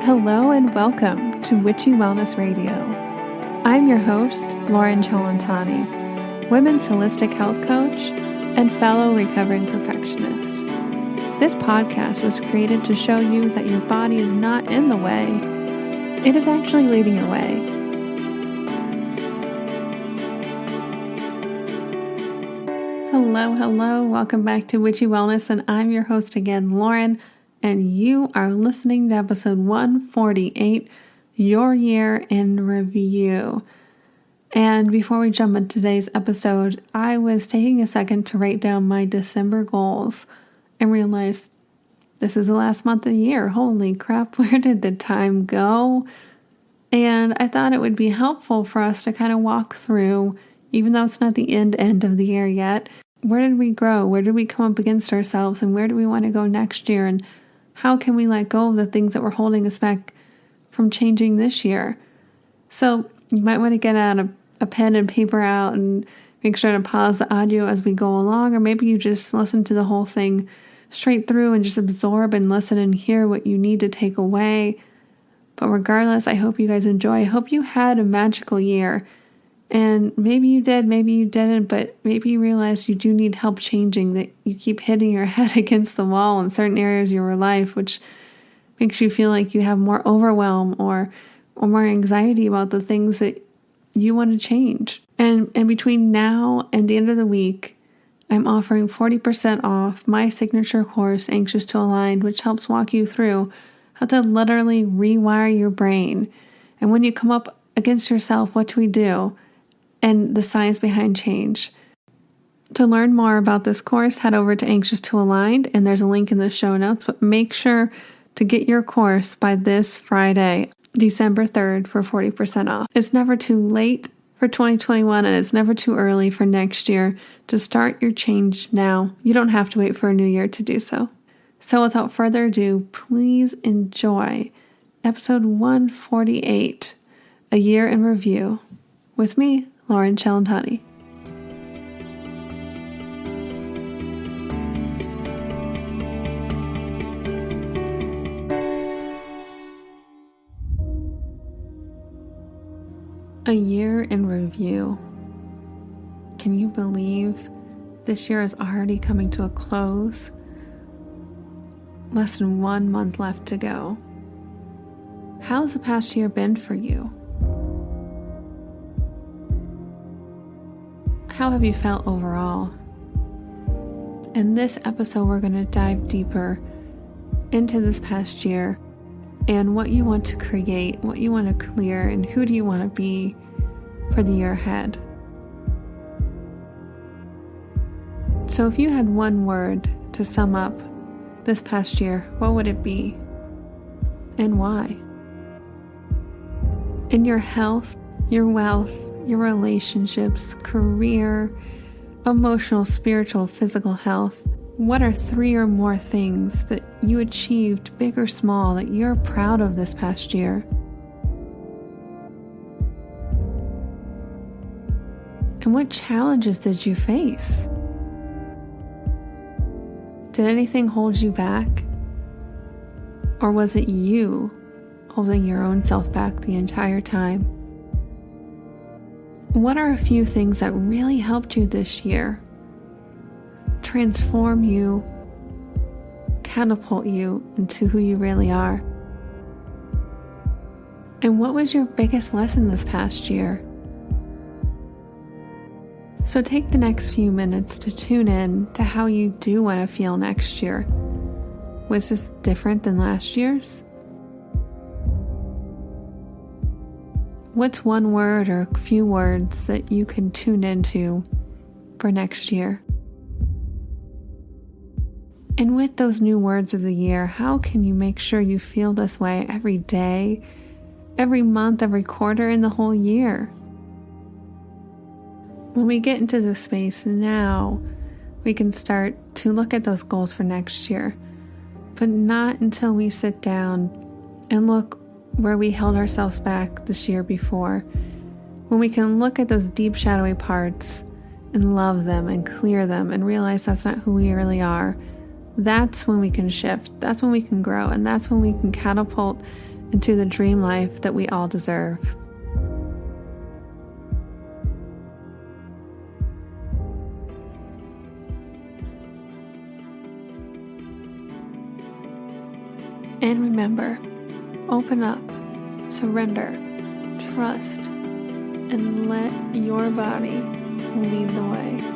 Hello and welcome to Witchy Wellness Radio. I'm your host, Loren Cellentani, women's holistic health coach and fellow recovering perfectionist. This podcast was created to show you that your body is not in the way, it is actually leading your way. Hello, welcome back to Witchy Wellness, and I'm your host again, Loren. And you are listening to episode 148, Your Year in Review. And before we jump into today's episode, I was taking a second to write down my December goals and realized this is the last month of the year. Holy crap, where did the time go? And I thought it would be helpful for us to kind of walk through, even though it's not the end of the year yet, where did we grow? Where did we come up against ourselves? And where do we want to go next year? And how can we let go of the things that were holding us back from changing this year? So you might want to get out a pen and paper out and make sure to pause the audio as we go along, or maybe you just listen to the whole thing straight through and just absorb and listen and hear what you need to take away. But regardless, I hope you guys enjoy. I hope you had a magical year. And maybe you did, maybe you didn't, but maybe you realized you do need help changing, that you keep hitting your head against the wall in certain areas of your life, which makes you feel like you have more overwhelm or more anxiety about the things that you want to change. And between now and the end of the week, I'm offering 40% off my signature course, Anxious to Aligned, which helps walk you through how to literally rewire your brain. And when you come up against yourself, what do we do? And the science behind change. To learn more about this course, head over to Anxious to Aligned, and there's a link in the show notes, but make sure to get your course by this Friday, December 3rd, for 40% off. It's never too late for 2021, and it's never too early for next year to start your change now. You don't have to wait for a new year to do so. So without further ado, please enjoy episode 148, A Year in Review, with me, Loren Cellentani. A year in review. Can you believe this year is already coming to a close? Less than 1 month left to go. How's the past year been for you? How have you felt overall? In this episode, we're going to dive deeper into this past year and what you want to create, what you want to clear, and who do you want to be for the year ahead. So if you had one word to sum up this past year, what would it be? And why? In your health, your wealth, your relationships, career, emotional, spiritual, physical health, what are 3 or more things that you achieved, big or small, that you're proud of this past year? And what challenges did you face? Did anything hold you back? Or was it you holding your own self back the entire time? What are a few things that really helped you this year? Transform you, catapult you into who you really are? And what was your biggest lesson this past year? So take the next few minutes to tune in to how you do want to feel next year. Was this different than last year's? What's one word or a few words that you can tune into for next year? And with those new words of the year, how can you make sure you feel this way every day, every month, every quarter, and the whole year? When we get into this space now, we can start to look at those goals for next year, but not until we sit down and look where we held ourselves back this year before, when we can look at those deep shadowy parts and love them and clear them and realize that's not who we really are, that's when we can shift, that's when we can grow, and that's when we can catapult into the dream life that we all deserve. And remember, open up, surrender, trust, and let your body lead the way.